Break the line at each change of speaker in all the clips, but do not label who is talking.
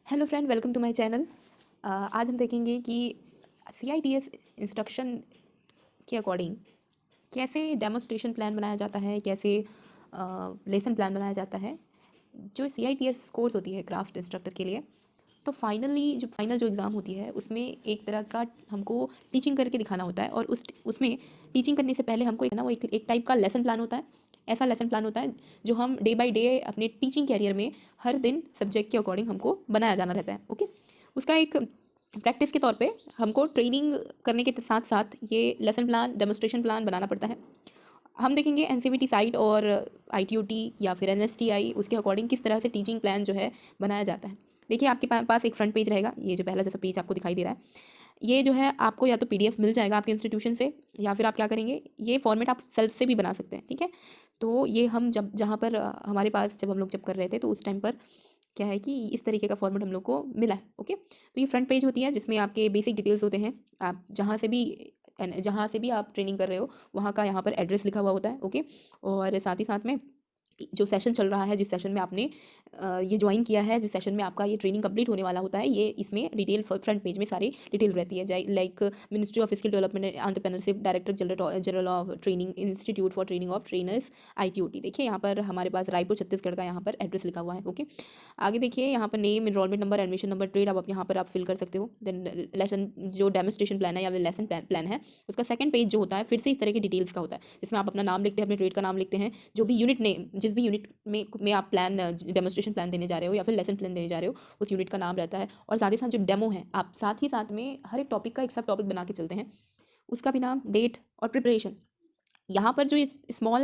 Hello friend, welcome to my channel. आज हम देखेंगे कि CITS इंस्ट्रक्शन के अकॉर्डिंग कैसे डेमोस्ट्रेशन प्लान बनाया जाता है, कैसे लेसन प्लान बनाया जाता है। जो CITS कोर्स होती है क्राफ्ट इंस्ट्रक्टर के लिए, तो फाइनल जो एग्ज़ाम होती है उसमें एक तरह का हमको टीचिंग करके दिखाना होता है। और उसमें टीचिंग करने से पहले हमको ना वो एक टाइप का लेसन प्लान होता है। ऐसा लेसन प्लान होता है जो हम डे बाय डे अपने टीचिंग कैरियर में हर दिन सब्जेक्ट के अकॉर्डिंग हमको बनाया जाना रहता है। ओके, उसका एक प्रैक्टिस के तौर पे हमको ट्रेनिंग करने के साथ साथ ये लेसन प्लान, डेमोस्ट्रेशन प्लान बनाना पड़ता है। हम देखेंगे NCVT साइट और ITOT या फिर NSTI उसके अकॉर्डिंग किस तरह से टीचिंग प्लान जो है बनाया जाता है। देखिए, आपके पास एक फ्रंट पेज रहेगा, ये जो पहला जैसा पेज आपको दिखाई दे रहा है, ये जो है आपको या तो PDF मिल जाएगा आपके इंस्टीट्यूशन से, या फिर आप क्या करेंगे, ये फॉर्मेट आप सेल्फ से भी बना सकते हैं। ठीक है, तो ये हम जब जहाँ पर हमारे पास जब हम लोग कर रहे थे तो उस टाइम पर क्या है कि इस तरीके का फॉर्मेट हम लोग को मिला है। ओके, तो ये फ्रंट पेज होती है जिसमें आपके बेसिक डिटेल्स होते हैं। आप जहाँ से भी आप ट्रेनिंग कर रहे हो वहाँ का यहाँ पर एड्रेस लिखा हुआ होता है। ओके, और साथ ही साथ में जो सेशन चल रहा है, जिस सेशन में आपने ये ज्वाइन किया है, जिस सेशन में आपका ये ट्रेनिंग कंप्लीट होने वाला होता है, ये इसमें डिटेल फ्रंट पेज में सारी डिटेल रहती है। Like ministry of skill development and entrepreneurship, director general of training, institute for training of trainers, ITOT। देखिए यहाँ पर हमारे पास रायपुर छत्तीसगढ़ का यहाँ पर एड्रेस लिखा हुआ है। ओके, आगे देखिए यहाँ पर name, enrolment number, admission number, trade आप यहाँ पर आप फिल कर सकते हो। देन लेसन जो डेमोस्ट्रेशन प्लान है या लेसन प्लान है, उसका सेकंड पेज जो होता है फिर से इस तरह की डिटेल्स का होता है, जिसमें आप अपना नाम लिखते हैं, अपने ट्रेड का नाम लिखते हैं, जो भी यूनिट नेम, जिस भी यूनिट में आप प्लान डेमोस्ट्रेशन प्लान देने जा रहे हो या फिर लेसन प्लान देने जा रहे हो, उस यूनिट का नाम रहता है। और साथ ही साथ जो डेमो है, आप साथ ही साथ में हर एक टॉपिक का एक सब टॉपिक बना के चलते हैं, उसका भी नाम, डेट और प्रिपरेशन। यहाँ पर जो स्मॉल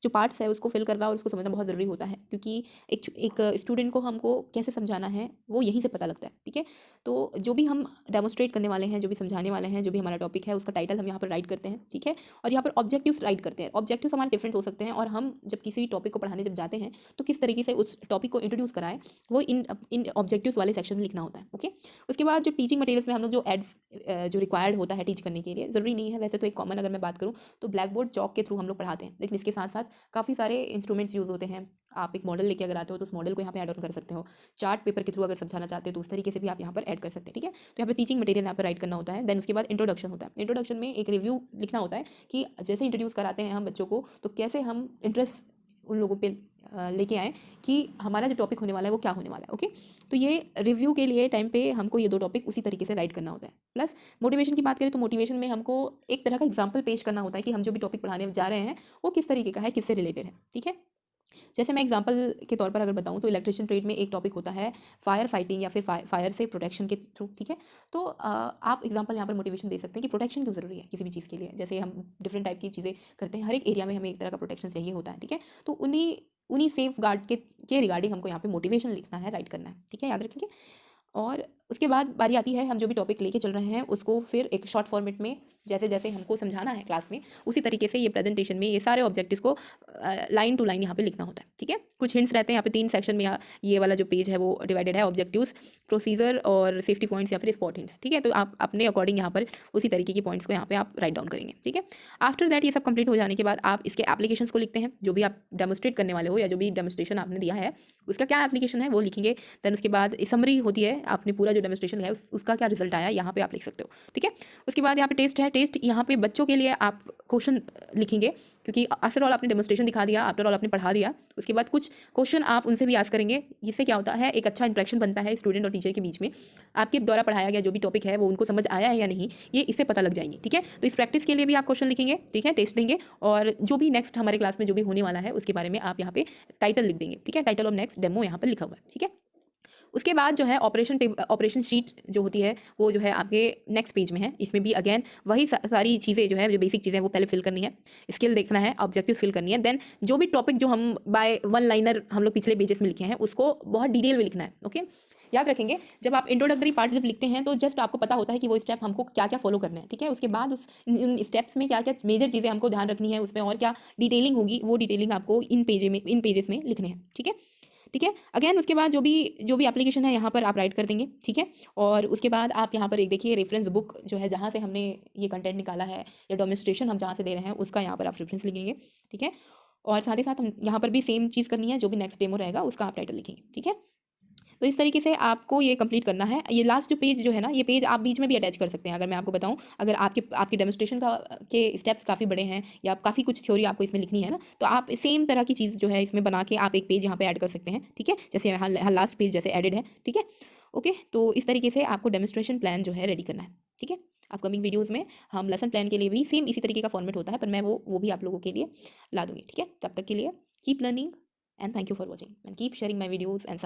जो पार्ट्स है उसको फिल करना और उसको समझना बहुत ज़रूरी होता है, क्योंकि एक स्टूडेंट को हमको कैसे समझाना है वो यहीं से पता लगता है। ठीक है, तो जो भी हम डेमोस्ट्रेट करने वाले हैं, जो भी समझाने वाले हैं, जो भी हमारा टॉपिक है, उसका टाइटल हम यहाँ पर राइट करते हैं। ठीक है, और यहाँ पर ऑब्जेक्टिव्स राइट करते हैं। ऑब्जेक्टिव्स हमारे डिफरेंट हो सकते हैं, और हम जब किसी भी टॉपिक को पढ़ाने जब जाते हैं तो किस तरीके से उस टॉपिक को इंट्रोड्यूस कराएं, वो इन ऑब्जेक्टिव्स वाले सेक्शन में लिखना होता है। ओके, उसके बाद जो टीचिंग मटेरियल्स में हम लोग जो एड्स जो रिक्वायर्ड होता है टीच करने के लिए, ज़रूरी नहीं है वैसे तो, एक कॉमन अगर मैं बात करूँ तो ब्लैक बोर्ड चौक के थ्रू हम लोग पढ़ाते हैं, लेकिन इसके साथ साथ काफ़ी सारे इंस्ट्रूमेंट्स यूज़ होते हैं। आप एक मॉडल लेके अगर आते हो तो उस मॉडल को यहाँ पे ऐड ऑन कर सकते हो। चार्ट पेपर के थ्रू अगर समझाना चाहते हो तो उस तरीके से भी आप यहाँ पर ऐड कर सकते हैं। ठीक है, तो यहाँ पे टीचिंग मटेरियल यहाँ पर राइट करना होता है। देन उसके बाद इंट्रोडक्शन होता है। इंट्रोडक्शन में एक रिव्यू लिखना होता है कि जैसे इंट्रोड्यूस कराते हैं हम बच्चों को, तो कैसे हम इंटरेस्ट उन लोगों पे लेके आएँ कि हमारा जो टॉपिक होने वाला है वो क्या होने वाला है। ओके, तो ये रिव्यू के लिए टाइम पे हमको ये 2 टॉपिक उसी तरीके से राइट करना होता है। प्लस मोटिवेशन की बात करें तो मोटिवेशन में हमको एक तरह का एग्जाम्पल पेश करना होता है कि हम जो भी टॉपिक पढ़ाने जा रहे हैं वो किस तरीके का है, किससे रिलेटेड है। ठीक है, जैसे मैं एग्जांपल के तौर पर अगर बताऊं तो इलेक्ट्रिशियन ट्रेड में एक टॉपिक होता है फायर फाइटिंग या फिर फायर से प्रोटेक्शन के थ्रू। ठीक है, तो आप एग्जांपल यहाँ पर मोटिवेशन दे सकते हैं कि प्रोटेक्शन क्यों ज़रूरी है किसी भी चीज़ के लिए। जैसे हम डिफरेंट टाइप की चीज़ें करते हैं, हर एक एरिया में हमें एक तरह का प्रोटेक्शन चाहिए होता है। ठीक है, तो उन्हीं उन्हीं सेफ गार्ड के रिगार्डिंग हमको यहाँ पे मोटिवेशन लिखना है, राइट करना है। ठीक है, याद रखेंगे। और उसके बाद बारी आती है हम जो भी टॉपिक लेके चल रहे हैं उसको फिर एक शॉर्ट फॉर्मेट में, जैसे जैसे हमको समझाना है क्लास में, उसी तरीके से ये प्रेजेंटेशन में ये सारे ऑब्जेक्टिव्स को लाइन टू लाइन यहाँ पे लिखना होता है। ठीक है, कुछ हिंट्स रहते हैं यहाँ पे 3 सेक्शन में। ये वाला जो पेज है वो डिवाइडेड है ऑब्जेक्टिव्स, प्रोसीजर और सेफ्टी पॉइंट्स या फिर स्पॉट हिंट्स। ठीक है, तो आप अपने अकॉर्डिंग यहाँ पर उसी तरीके के पॉइंट्स को यहाँ पे आप राइट डाउन करेंगे। ठीक है, आफ्टर दैट ये सब कंप्लीट हो जाने के बाद आप इसके एप्लीकेशंस को लिखते हैं, जो भी आप डेमोस्ट्रेट करने वाले हो या जो भी डेमोस्ट्रेशन आपने दिया है उसका क्या एप्लीकेशन है वो लिखेंगे। देन उसके बाद समरी होती है, आपने पूरा जो डेमोस्ट्रेशन है उसका क्या रिजल्ट आया यहाँ पे आप लिख सकते हो। ठीक है, उसके बाद यहाँ पे टेस्ट है। टेस्ट यहाँ पे बच्चों के लिए आप क्वेश्चन लिखेंगे, क्योंकि आफ्टर ऑल आपने डेमोस्ट्रेशन दिखा दिया, आफ्टर ऑल आपने पढ़ा दिया, उसके बाद कुछ क्वेश्चन आप उनसे भी आस्क करेंगे। इससे क्या होता है, एक अच्छा इंटरेक्शन बनता है स्टूडेंट और टीचर के बीच में। आपके द्वारा पढ़ाया गया जो भी टॉपिक है वो उनको समझ आया है या नहीं, ये इससे पता लग जाएंगे। ठीक है, तो इस प्रैक्टिस के लिए भी आप क्वेश्चन लिखेंगे। ठीक है, टेस्ट देंगे, और जो भी नेक्स्ट हमारे क्लास में जो भी होने वाला है उसके बारे में आप यहाँ पे टाइटल लिख देंगे। ठीक है, टाइटल ऑफ नेक्स्ट डेमो यहाँ पर लिखा हुआ है। ठीक है, उसके बाद जो है ऑपरेशन शीट जो होती है वो जो है आपके नेक्स्ट पेज में है। इसमें भी अगेन वही सारी चीज़ें जो है, जो बेसिक चीज़ें वो पहले फिल करनी है, स्किल देखना है, ऑब्जेक्टिव फिल करनी है। देन जो भी टॉपिक जो हम बाय वन लाइनर हम लोग पिछले पेजेस में लिखे हैं उसको बहुत डिटेल में लिखना है। ओके, याद रखेंगे जब आप इंट्रोडक्टरी पार्ट जब लिखते हैं तो जस्ट आपको पता होता है कि वो स्टेप हमको क्या क्या फॉलो करना है। ठीक है, उसके बाद इन स्टेप्स में क्या क्या मेजर चीज़ें हमको ध्यान रखनी है, उसमें और क्या डिटेलिंग होगी वो डिटेलिंग आपको इन पेजेस में लिखने हैं। ठीक है, ठीक है, अगेन उसके बाद जो भी एप्लीकेशन है यहाँ पर आप राइट कर देंगे। ठीक है, और उसके बाद आप यहाँ पर एक देखिए रेफरेंस बुक जो है जहाँ से हमने ये कंटेंट निकाला है या डेमोन्स्ट्रेशन हम जहाँ से दे रहे हैं उसका यहाँ पर आप रेफरेंस लिखेंगे। ठीक है, और साथ ही साथ हम यहाँ पर भी सेम चीज़ करनी है, जो भी नेक्स्ट डेमो रहेगा उसका आप टाइटल लिखेंगे। ठीक है, तो इस तरीके से आपको ये कंप्लीट करना है। ये लास्ट जो पेज जो है ना, ये पेज आप बीच में भी अटैच कर सकते हैं। अगर मैं आपको बताऊं, अगर आपके डेमोस्ट्रेशन के स्टेप्स काफ़ी बड़े हैं या काफ़ी कुछ थ्योरी आपको इसमें लिखनी है ना, तो आप सेम तरह की चीज़ जो है इसमें बना के आप एक पेज यहाँ पे ऐड कर सकते हैं। ठीक है, जैसे यहाँ लास्ट पेज जैसे एडेड है। ठीक है, ओके। तो इस तरीके से आपको डेमोस्ट्रेशन प्लान जो है रेडी करना है। ठीक है, अपकमिंग वीडियोज़ में हम लेसन प्लान के लिए भी सेम इसी तरीके का फॉर्मेट होता है, पर मैं वो भी आप लोगों के लिए ला दूंगी। ठीक है, तब तक के लिए keep learning and thank you for watching and keep sharing my videos and